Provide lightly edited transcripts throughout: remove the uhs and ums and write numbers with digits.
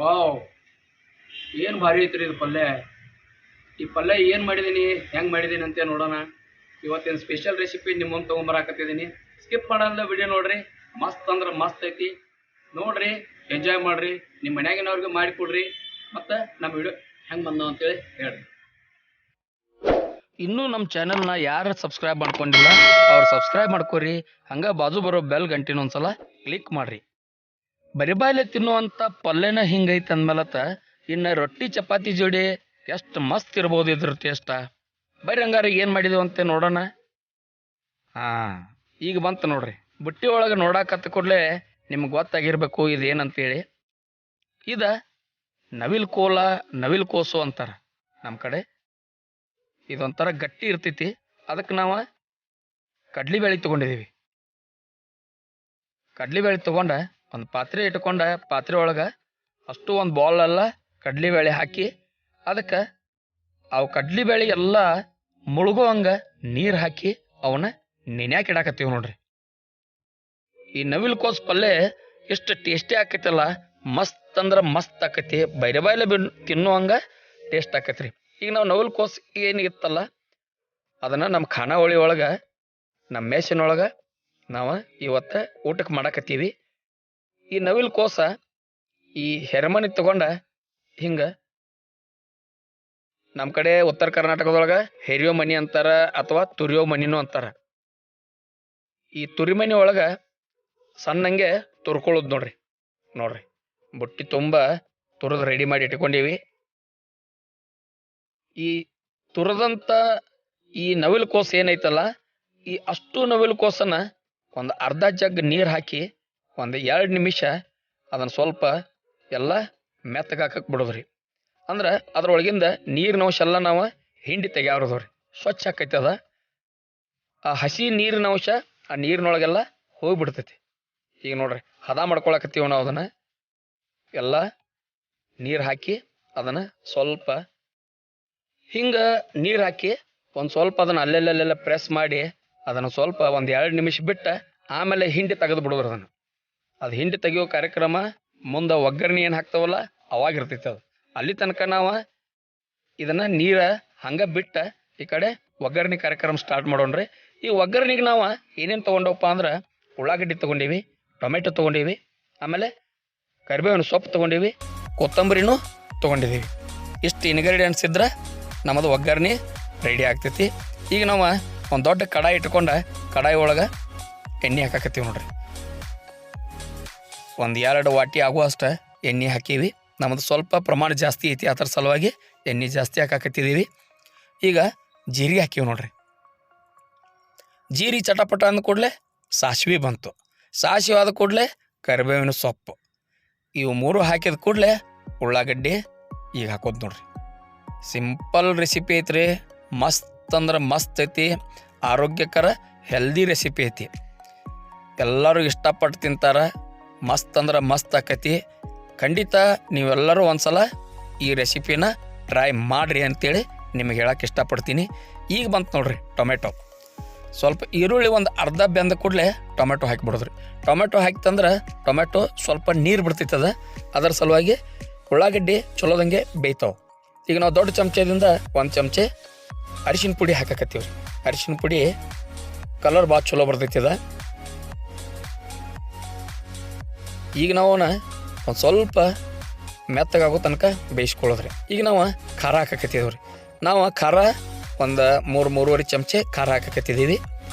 Wow, ಏನು ಭಾರಿ ಐತ್ರಿ ಇದು ಪಲ್ಯ. ಈ ಪಲ್ಯ ಏನು ಮಾಡಿದ್ದೀನಿ, ಹೆಂಗೆ ಮಾಡಿದ್ದೀನಿ ಅಂತ ನೋಡೋಣ. ಇವತ್ತಿನ ಸ್ಪೆಷಲ್ ರೆಸಿಪಿ ನಿಮ್ಮ ಮುಂದೆ ತೊಗೊಂಬರಾಕತ್ತಿದ್ದೀನಿ. ಸ್ಕಿಪ್ ಮಾಡಲ್ಲ ವಿಡಿಯೋ ನೋಡ್ರಿ. ಮಸ್ತ್ ಅಂದ್ರೆ ಮಸ್ತ್ ಐತಿ. ನೋಡ್ರಿ, ಎಂಜಾಯ್ ಮಾಡ್ರಿ, ನಿಮ್ಮ ಮನ್ಯಾಗಿನವ್ರಿಗೆ ಮಾಡಿಕೊಡ್ರಿ, ಮತ್ತು ನಮ್ಮ ವಿಡಿಯೋ ಹೆಂಗೆ ಬಂದವು ಅಂತೇಳಿ ಹೇಳ್ರಿ. ಇನ್ನೂ ನಮ್ಮ ಚಾನಲ್ನ ಯಾರು ಸಬ್ಸ್ಕ್ರೈಬ್ ಮಾಡ್ಕೊಂಡಿಲ್ಲ ಅವ್ರು ಸಬ್ಸ್ಕ್ರೈಬ್ ಮಾಡ್ಕೊರಿ. ಹಂಗೆ ಬಾಜು ಬರೋ ಬೆಲ್ ಗಂಟಿನ ಒಂದ್ಸಲ ಕ್ಲಿಕ್ ಮಾಡ್ರಿ. ಬರಿಬಾಯ್ಲೆ ತಿನ್ನುವಂಥ ಪಲ್ಯನ ಹಿಂಗೈತೆ ಅಂದ್ಮೇಲತ್ತ ಇನ್ನು ರೊಟ್ಟಿ ಚಪಾತಿ ಜೋಡಿ ಎಷ್ಟು ಮಸ್ತ್ ಇರ್ಬೋದು ಇದ್ರ ಟೇಸ್ಟ. ಬರ್ರಿ ಹಂಗಾರೆ ಏನು ಮಾಡಿದೆವು ಅಂತ ನೋಡೋಣ. ಹಾಂ, ಈಗ ಬಂತು ನೋಡ್ರಿ. ಬುಟ್ಟಿ ಒಳಗೆ ನೋಡಾಕತ್ತ ಕೂಡಲೇ ನಿಮ್ಗೆ ಗೊತ್ತಾಗಿರ್ಬೇಕು ಇದು ಏನಂತೇಳಿ. ಇದು ನವಿಲ್ ಕೋಸು ಅಂತಾರೆ ನಮ್ಮ ಕಡೆ. ಇದೊಂಥರ ಗಟ್ಟಿ ಇರ್ತೈತಿ. ಅದಕ್ಕೆ ನಾವು ಕಡ್ಲಿಬೇಳೆ ತೊಗೊಂಡಿದ್ದೀವಿ. ಕಡ್ಲಿಬೇಳೆ ತೊಗೊಂಡ ಒಂದು ಪಾತ್ರೆ ಇಟ್ಕೊಂಡ ಪಾತ್ರೆ ಒಳಗೆ ಅಷ್ಟು ಒಂದು ಬೌಲೆಲ್ಲ ಕಡ್ಲಿಬೇಳೆ ಹಾಕಿ ಅದಕ್ಕೆ ಅವು ಕಡ್ಲಿಬೇಳೆ ಎಲ್ಲ ಮುಳುಗೋ ಹಂಗೆ ನೀರು ಹಾಕಿ ಅವನ್ನ ನೆನ್ಯಾಕೆ ಇಡಾಕತ್ತೀವಿ ನೋಡ್ರಿ. ಈ ನವಿಲು ಕೋಸು ಪಲ್ಯ ಎಷ್ಟು ಟೇಸ್ಟಿ ಆಕೈತಲ್ಲ, ಮಸ್ತ್ ಅಂದ್ರೆ ಮಸ್ತ್ ಆಕೈತಿ. ಬೈರೆ ಬಾಯ್ಲೆ ತಿನ್ನೋ ಹಂಗೆ ಟೇಸ್ಟ್ ಆಕೈತ್ರಿ. ಈಗ ನಾವು ನವಿಲು ಕೋಸು ಏನು ಇತ್ತಲ್ಲ ಅದನ್ನು ನಮ್ಮ ಖಾನಾವಳಿ ಒಳಗೆ ನಮ್ಮ ಮೇಸಿನೊಳಗೆ ನಾವು ಇವತ್ತು ಊಟಕ್ಕೆ ಮಾಡಾಕತ್ತೀವಿ. ಈ ನವಿಲು ಕೋಸ ಈ ಹೆರಮನಿ ತಗೊಂಡ ಹಿಂಗೆ ನಮ್ಮ ಕಡೆ ಉತ್ತರ ಕರ್ನಾಟಕದೊಳಗೆ ಹೆರಿಯೋ ಮನಿ ಅಂತಾರ ಅಥವಾ ತುರಿಯೋ ಮನಿನೂ ಅಂತಾರ. ಈ ತುರಿ ಮನಿ ಒಳಗೆ ಸಣ್ಣಂಗೆ ತುರ್ಕೊಳ್ಳೋದು ನೋಡ್ರಿ ಬುಟ್ಟಿ ತುಂಬ ತುರಿದು ರೆಡಿ ಮಾಡಿ ಇಟ್ಕೊಂಡೀವಿ. ಈ ತುರಿದಂಥ ಈ ನವಿಲು ಕೋಸು ಏನೈತಲ್ಲ, ಈ ಅಷ್ಟು ನವಿಲು ಕೋಸನ್ನು ಒಂದು ಅರ್ಧ ಜಗ್ ನೀರು ಹಾಕಿ ಒಂದು 2 ನಿಮಿಷ ಅದನ್ನು ಸ್ವಲ್ಪ ಎಲ್ಲ ಮೆತ್ತಗೆ ಹಾಕಕ್ಕೆ ಬಿಡೋದ್ರಿ. ಅಂದ್ರೆ ಅದ್ರೊಳಗಿಂದ ನೀರಿನ ಅಂಶ ಎಲ್ಲ ನಾವು ಹಿಂಡಿ ತೆಗ್ಯಾವ್ರದವ್ರಿ. ಸ್ವಚ್ಛ ಆಕೈತೆ ಅದ. ಆ ಹಸಿ ನೀರಿನ ಅಂಶ ಆ ನೀರಿನೊಳಗೆಲ್ಲ ಹೋಗಿಬಿಡ್ತೈತಿ. ಈಗ ನೋಡ್ರಿ ಹದ ಮಾಡ್ಕೊಳಕತ್ತೀವಿ ನಾವು. ಅದನ್ನು ಎಲ್ಲ ನೀರು ಹಾಕಿ ಅದನ್ನು ಸ್ವಲ್ಪ ಹಿಂಗೆ ನೀರು ಹಾಕಿ ಒಂದು ಸ್ವಲ್ಪ ಅದನ್ನು ಅಲ್ಲೆಲ್ಲ ಪ್ರೆಸ್ ಮಾಡಿ ಅದನ್ನು ಸ್ವಲ್ಪ ಒಂದು 2 ನಿಮಿಷ ಬಿಟ್ಟು ಆಮೇಲೆ ಹಿಂಡಿ ತೆಗೆದು ಬಿಡೋದ್ರಿ. ಅದು ಹಿಂಡಿ ತೆಗಿಯೋ ಕಾರ್ಯಕ್ರಮ ಮುಂದೆ ಒಗ್ಗರಣೆ ಏನು ಹಾಕ್ತಾವಲ್ಲ ಅವಾಗಿರ್ತೈತೆ ಅದು. ಅಲ್ಲಿ ತನಕ ನಾವು ಇದನ್ನು ನೀರು ಹಂಗೆ ಬಿಟ್ಟು ಈ ಕಡೆ ಒಗ್ಗರಣೆ ಕಾರ್ಯಕ್ರಮ ಸ್ಟಾರ್ಟ್ ಮಾಡೋಣ್ರಿ. ಈ ಒಗ್ಗರಣೆಗೆ ನಾವು ಏನೇನು ತೊಗೊಂಡವಪ್ಪ ಅಂದ್ರೆ ಉಳ್ಳಾಗಡ್ಡಿ ತೊಗೊಂಡೀವಿ, ಟೊಮೆಟೊ ತೊಗೊಂಡೀವಿ, ಆಮೇಲೆ ಕರಿಬೇವಿನ ಸೊಪ್ಪು ತೊಗೊಂಡೀವಿ, ಕೊತ್ತಂಬರಿನೂ ತೊಗೊಂಡಿದ್ದೀವಿ. ಇಷ್ಟು ಇಂಗ್ರೀಡಿಯೆಂಟ್ಸ್ ಇದ್ರೆ ನಮ್ಮದು ಒಗ್ಗರಣೆ ರೆಡಿ ಆಗ್ತೈತಿ. ಈಗ ನಾವು ಒಂದು ದೊಡ್ಡ ಕಡಾಯಿ ಇಟ್ಕೊಂಡು ಕಡಾಯಿ ಒಳಗೆ ಎಣ್ಣೆ ಹಾಕಾಕತ್ತೀವಿ ನೋಡ್ರಿ. ಒಂದು 2 ವಾಟಿ ಆಗುವಷ್ಟು ಎಣ್ಣೆ ಹಾಕೀವಿ. ನಮ್ಮದು ಸ್ವಲ್ಪ ಪ್ರಮಾಣ ಜಾಸ್ತಿ ಐತಿ, ಅದರ ಸಲುವಾಗಿ ಎಣ್ಣೆ ಜಾಸ್ತಿ ಹಾಕಾಕತ್ತಿದ್ದೀವಿ. ಈಗ ಜೀರಿಗೆ ಹಾಕೀವಿ ನೋಡ್ರಿ. ಜೀರಿಗೆ ಚಟಪಟ ಅಂದ ಕೂಡಲೇ ಸಾಸಿವೆ ಬಂತು. ಸಾಸಿವೆ ಆದ ಕೂಡಲೇ ಕರಿಬೇವಿನ ಸೊಪ್ಪು. ಇವು 3 ಹಾಕಿದ ಕೂಡಲೇ ಉಳ್ಳಾಗಡ್ಡಿ ಈಗ ಹಾಕೋದು ನೋಡ್ರಿ. ಸಿಂಪಲ್ ರೆಸಿಪಿ ಐತ್ರಿ. ಮಸ್ತ್ ಅಂದ್ರೆ ಮಸ್ತ್ ಐತಿ. ಆರೋಗ್ಯಕರ ಹೆಲ್ದಿ ರೆಸಿಪಿ ಐತಿ. ಎಲ್ಲರೂ ಇಷ್ಟಪಟ್ಟು ತಿಂತಾರೆ. ಮಸ್ತ್ ಅಂದ್ರೆ ಮಸ್ತ್ ಆಕೈತಿ. ಖಂಡಿತ ನೀವೆಲ್ಲರೂ ಒಂದ್ಸಲ ಈ ರೆಸಿಪಿನ ಟ್ರೈ ಮಾಡಿರಿ ಅಂತೇಳಿ ನಿಮಗೆ ಹೇಳಕ್ಕೆ ಇಷ್ಟಪಡ್ತೀನಿ. ಈಗ ಬಂತು ನೋಡ್ರಿ ಟೊಮೆಟೊ. ಸ್ವಲ್ಪ ಈರುಳ್ಳಿ ಒಂದು ಅರ್ಧ ಬೆಂದ ಕೂಡಲೇ ಟೊಮೆಟೊ ಹಾಕಿಬಿಡೋದ್ರಿ. ಟೊಮೆಟೊ ಹಾಕಿತಂದ್ರೆ ಟೊಮೆಟೊ ಸ್ವಲ್ಪ ನೀರು ಬಿಡ್ತೈತದ. ಅದರ ಸಲುವಾಗಿ ಉಳ್ಳಾಗಡ್ಡಿ ಚಲೋದಂಗೆ ಬೇಯ್ತಾವೆ. ಈಗ ನಾವು ದೊಡ್ಡ ಚಮಚದಿಂದ 1 ಚಮಚೆ ಅರಿಶಿನ ಪುಡಿ ಹಾಕಕತ್ತೀವಿ. ಅರಿಶಿನ ಪುಡಿ ಕಲರ್ ಭಾಳ ಚಲೋ ಬರ್ತೈತದ. ಈಗ ನಾವು ಒಂದು ಸ್ವಲ್ಪ ಮೆತ್ತಗಾಗೋ ತನಕ ಬೇಯಿಸ್ಕೊಳ್ಳೋದ್ರಿ. ಈಗ ನಾವು ಖಾರ ಹಾಕಕತ್ತಿದ್ದೀವಿ. ನಾವು ಖಾರ ಒಂದು 3-3.5 ಚಮಚೆ ಖಾರ ಹಾಕಕತ್ತಿದ್ದೀವಿ.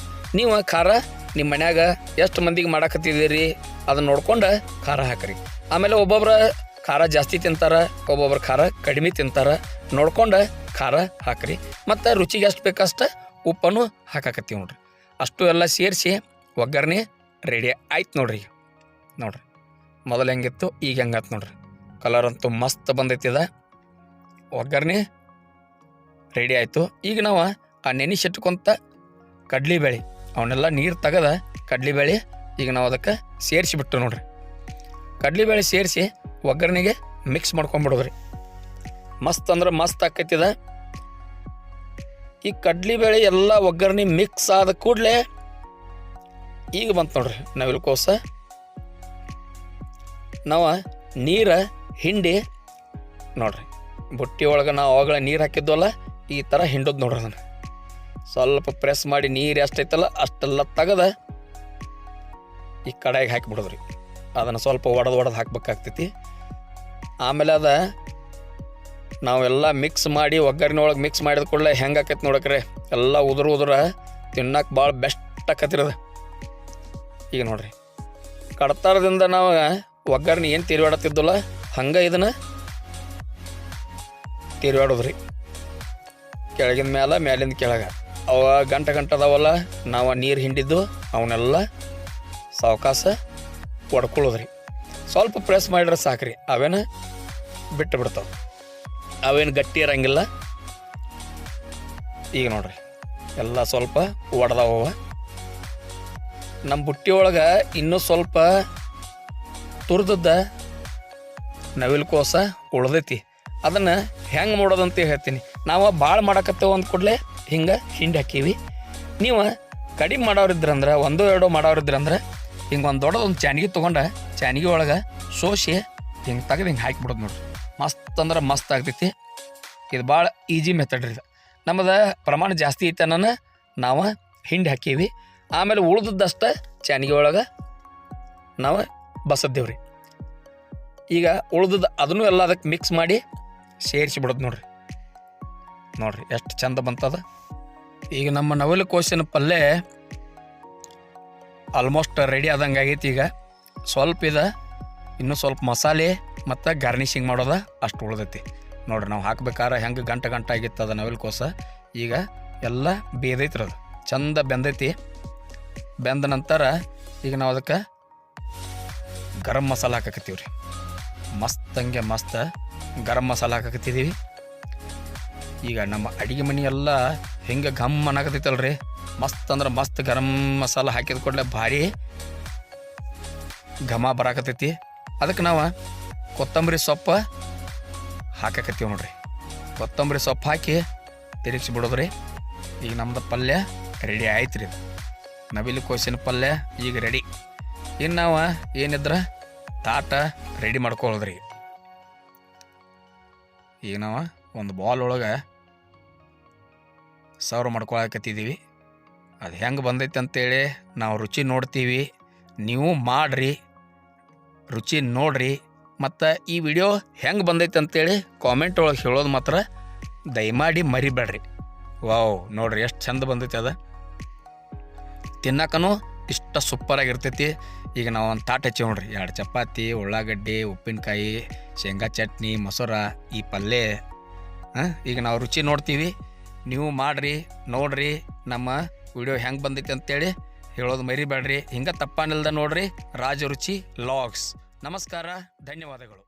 ನೀವು ಖಾರ ನಿಮ್ಮ ಮನ್ಯಾಗ ಎಷ್ಟು ಮಂದಿಗೆ ಮಾಡಾಕತ್ತಿದ್ದೀರಿ ಅದನ್ನು ನೋಡ್ಕೊಂಡು ಖಾರ ಹಾಕಿರಿ. ಆಮೇಲೆ ಒಬ್ಬೊಬ್ರು ಖಾರ ಜಾಸ್ತಿ ತಿಂತಾರೆ, ಒಬ್ಬೊಬ್ರು ಖಾರ ಕಡಿಮೆ ತಿಂತಾರೆ. ನೋಡ್ಕೊಂಡು ಖಾರ ಹಾಕಿರಿ. ಮತ್ತು ರುಚಿಗೆ ಎಷ್ಟು ಬೇಕಷ್ಟು ಉಪ್ಪನ್ನು ಹಾಕಾಕತ್ತೀವಿ ನೋಡ್ರಿ. ಅಷ್ಟು ಎಲ್ಲ ಸೇರಿಸಿ ಒಗ್ಗರಣೆ ರೆಡಿ ಆಯ್ತು ನೋಡ್ರಿ. ನೋಡ್ರಿ ಮೊದಲು ಹೆಂಗಿತ್ತು ಈಗ ಹೆಂಗಾಯ್ತು ನೋಡ್ರಿ. ಕಲರ್ ಅಂತೂ ಮಸ್ತ್ ಬಂದೈತಿದ. ಒಗ್ಗರಣೆ ರೆಡಿ ಆಯಿತು. ಈಗ ನಾವು ಆ ನೆನೆಸಿಟ್ಕೊಂತ ಕಡ್ಲಿಬೇಳೆ ಅವನ್ನೆಲ್ಲ ನೀರು ತೆಗೆದ ಕಡ್ಲಿಬೇಳೆ ಈಗ ನಾವು ಅದಕ್ಕೆ ಸೇರಿಸಿಬಿಟ್ಟು ನೋಡ್ರಿ. ಕಡ್ಲಿಬೇಳೆ ಸೇರಿಸಿ ಒಗ್ಗರಣೆಗೆ ಮಿಕ್ಸ್ ಮಾಡ್ಕೊಂಬಿಡೋದ್ರಿ. ಮಸ್ತ್ ಅಂದ್ರೆ ಮಸ್ತ್ ಆಕೈತಿದ. ಈ ಕಡ್ಲಿಬೇಳೆ ಎಲ್ಲ ಒಗ್ಗರಣೆ ಮಿಕ್ಸ್ ಆದ ಕೂಡಲೇ ಈಗ ಬಂತು ನೋಡ್ರಿ ನವಿಲು ಕೋಸ. ನಾವು ನೀರು ಹಿಂಡಿ ನೋಡ್ರಿ ಬುಟ್ಟಿ ಒಳಗೆ ನಾವು ಅವಾಗಳ ನೀರು ಹಾಕಿದ್ವಲ್ಲ ಈ ಥರ ಹಿಂಡೋದು ನೋಡ್ರಿ ಅದನ್ನು ಸ್ವಲ್ಪ ಪ್ರೆಸ್ ಮಾಡಿ ನೀರು ಎಷ್ಟೈತಲ್ಲ ಅಷ್ಟೆಲ್ಲ ತೆಗೆದ ಈ ಕಡೆಗೆ ಹಾಕಿಬಿಡೋದ್ರಿ ಅದನ್ನು ಸ್ವಲ್ಪ ಒಡೆದು ಹಾಕ್ಬೇಕಾಗ್ತೈತಿ. ಆಮೇಲೆ ನಾವೆಲ್ಲ ಮಿಕ್ಸ್ ಮಾಡಿ ಒಗ್ಗರಣೆ ಒಳಗೆ ಮಿಕ್ಸ್ ಮಾಡಿದ ಕೂಡಲೇ ಹೆಂಗೆ ಆಕೈತಿ ನೋಡಕ್ರೆ ಎಲ್ಲ ಉದುರ ತಿನ್ನಕ್ಕೆ ಭಾಳ ಬೆಸ್ಟ್ ಆಕತ್ತಿರದ. ಈಗ ನೋಡ್ರಿ ಕಡ್ತಾರದಿಂದ ನಾವು ಒಗ್ಗರಣೆ ಏನು ತಿರುವಾಡತ್ತಿದ್ದಲ್ಲ ಹಂಗೆ ಇದನ್ನು ತಿರುವಾಡೋದ್ರಿ ಕೆಳಗಿನ ಮೇಲೆ ಮ್ಯಾಲಿಂದ ಕೆಳಗೆ. ಅವ ಗಂಟೆ ಅದಾವಲ್ಲ ನಾವು ನೀರು ಹಿಂಡಿದ್ದು ಅವನ್ನೆಲ್ಲ ಸಾವಕಾಶ ಒಡ್ಕೊಳ್ಳೋದ್ರಿ. ಸ್ವಲ್ಪ ಪ್ರೆಸ್ ಮಾಡಿದ್ರೆ ಸಾಕ್ರಿ, ಅವೇನ ಬಿಟ್ಟು ಬಿಡ್ತಾವೆ, ಅವೇನು ಗಟ್ಟಿ ಇರಂಗಿಲ್ಲ. ಈಗ ನೋಡ್ರಿ ಎಲ್ಲ ಸ್ವಲ್ಪ ಒಡೆದವ. ನಮ್ಮ ಬುಟ್ಟಿ ಒಳಗೆ ಇನ್ನೂ ಸ್ವಲ್ಪ ತುರ್ದದ್ದ ನವಿಲು ಕೋಸ ಉಳ್ದೈತಿ. ಅದನ್ನು ಹೆಂಗೆ ಮಾಡೋದಂತ ಹೇಳ್ತೀನಿ. ನಾವು ಭಾಳ ಮಾಡಕತ್ತೇವೆ ಅಂದ ಕೂಡಲೇ ಹಿಂಗೆ ಹಿಂಡಿ ಹಾಕೀವಿ. ನೀವು ಕಡಿಮೆ ಮಾಡೋರಿದ್ರಂದ್ರೆ 1-2 ಮಾಡೋರಿದ್ರಂದ್ರೆ ಹಿಂಗೆ ಒಂದು ದೊಡ್ಡದೊಂದು ಚಾನಿಗೆ ತೊಗೊಂಡು ಚಾನಿಗೆ ಒಳಗೆ ಸೋಸಿ ಹಿಂಗೆ ತೆಗೆದು ಹಿಂಗೆ ಹಾಕಿಬಿಡೋದು ನೋಡ್ರಿ. ಮಸ್ತ್ ಅಂದ್ರೆ ಮಸ್ತ್ ಆಗ್ತೈತಿ. ಇದು ಭಾಳ ಈಜಿ ಮೆಥಡ್ ರೀ. ಇದು ನಮ್ಮದು ಪ್ರಮಾಣ ಜಾಸ್ತಿ ಐತೆ ನಾನು ನಾವು ಹಿಂಡಿ ಹಾಕೀವಿ. ಆಮೇಲೆ ಉಳ್ದದ್ದಷ್ಟ ಚಾನಿಗೆ ಒಳಗೆ ನಾವು ಬಸದ್ದೇವ್ರಿ. ಈಗ ಉಳ್ದದ್ದು ಅದನ್ನು ಎಲ್ಲ ಅದಕ್ಕೆ ಮಿಕ್ಸ್ ಮಾಡಿ ಸೇರಿಸಿಬಿಡೋದು ನೋಡ್ರಿ ಎಷ್ಟು ಚಂದ ಬಂತದ. ಈಗ ನಮ್ಮ ನವಿಲು ಕೋಸಿನ ಪಲ್ಯ ಆಲ್ಮೋಸ್ಟ್ ರೆಡಿ ಆದಂಗೆ ಆಗೈತಿ. ಈಗ ಸ್ವಲ್ಪ ಇನ್ನೂ ಸ್ವಲ್ಪ ಮಸಾಲೆ ಮತ್ತು ಗಾರ್ನಿಷಿಂಗ್ ಮಾಡೋದ ಅಷ್ಟು ಉಳ್ದೈತಿ ನೋಡ್ರಿ. ನಾವು ಹಾಕ್ಬೇಕಾದ್ರೆ ಹೆಂಗೆ ಗಂಟೆ ಆಗಿತ್ತು ಅದು ನವಿಲು ಕೋಸ. ಈಗ ಎಲ್ಲ ಬೇದೈತ್ರಿ, ಅದು ಚಂದ ಬೆಂದೈತಿ. ಬೆಂದ ನಂತರ ಈಗ ನಾವು ಅದಕ್ಕೆ ಗರಂ ಮಸಾಲ ಹಾಕಕತ್ತೀವಿ ರೀ. ಮಸ್ತ್ ಗರಂ ಮಸಾಲ ಹಾಕಕತ್ತಿದ್ದೀವಿ. ಈಗ ನಮ್ಮ ಅಡುಗೆ ಮನೆ ಎಲ್ಲ ಹೆಂಗೆ ಘಮ್ ಅನ್ನಕತ್ತೈತಲ್ರಿ, ಮಸ್ತ್ ಅಂದ್ರೆ ಮಸ್ತ್ ಗರಂ ಮಸಾಲ ಹಾಕಿದ ಕೂಡಲೇ ಭಾರಿ ಘಮ ಬರಾಕತ್ತೈತಿ. ಅದಕ್ಕೆ ನಾವು ಕೊತ್ತಂಬರಿ ಸೊಪ್ಪು ಹಾಕಕತ್ತೀವಿ ನೋಡ್ರಿ. ಕೊತ್ತಂಬರಿ ಸೊಪ್ಪು ಹಾಕಿ ತಿರುಗಿಸಿ ಬಿಡೋದ್ರಿ. ಈಗ ನಮ್ದು ಪಲ್ಯ ರೆಡಿ ಆಯ್ತು ರೀ. ನವಿಲು ಕೋಸಿನ ಪಲ್ಯ ಈಗ ರೆಡಿ. ಇನ್ನು ನಾವು ಏನಿದ್ರೆ ತಾಟ ರೆಡಿ ಮಾಡ್ಕೊಳ್ಳೋದ್ರಿ. ಈಗ ನಾವು ಒಂದು ಬೌಲ್ ಒಳಗೆ ಸರ್ವ್ ಮಾಡ್ಕೊಳಕತ್ತಿದ್ದೀವಿ. ಅದು ಹೆಂಗೆ ಬಂದೈತೆ ಅಂತೇಳಿ ನಾವು ರುಚಿ ನೋಡ್ತೀವಿ. ನೀವು ಮಾಡಿರಿ, ರುಚಿ ನೋಡ್ರಿ. ಮತ್ತು ಈ ವಿಡಿಯೋ ಹೆಂಗೆ ಬಂದೈತೆ ಅಂತೇಳಿ ಕಾಮೆಂಟ್ ಒಳಗೆ ಹೇಳೋದು ಮಾತ್ರ ದಯಮಾಡಿ ಮರಿಬೇಡ್ರಿ. ವಾವ್ ನೋಡ್ರಿ ಎಷ್ಟು ಚಂದ ಬಂದೈತೆ ಅದು. ತಿನ್ನಕ್ಕೂ ಇಷ್ಟ ಸೂಪರಾಗಿರ್ತೈತಿ. ಈಗ ನಾವು ಒಂದು ತಾಟ ಹಚ್ಚಿ ನೋಡ್ರಿ, 2 ಚಪಾತಿ, ಉಳ್ಳಾಗಡ್ಡಿ, ಉಪ್ಪಿನಕಾಯಿ, ಶೇಂಗಾ ಚಟ್ನಿ, ಮೊಸರ, ಈ ಪಲ್ಯ. ಈಗ ನಾವು ರುಚಿ ನೋಡ್ತೀವಿ, ನೀವು ಮಾಡಿರಿ, ನೋಡ್ರಿ. ನಮ್ಮ ವಿಡಿಯೋ ಹೆಂಗೆ ಬಂದೈತೆ ಅಂತೇಳಿ ಹೇಳೋದು ಮರಿಬೇಡ್ರಿ. ಹಿಂಗೆ ತಪ್ಪನಿಲ್ದ ನೋಡ್ರಿ ರಾಜ ರುಚಿ ಲಾಗ್ಸ್. ನಮಸ್ಕಾರ, ಧನ್ಯವಾದಗಳು.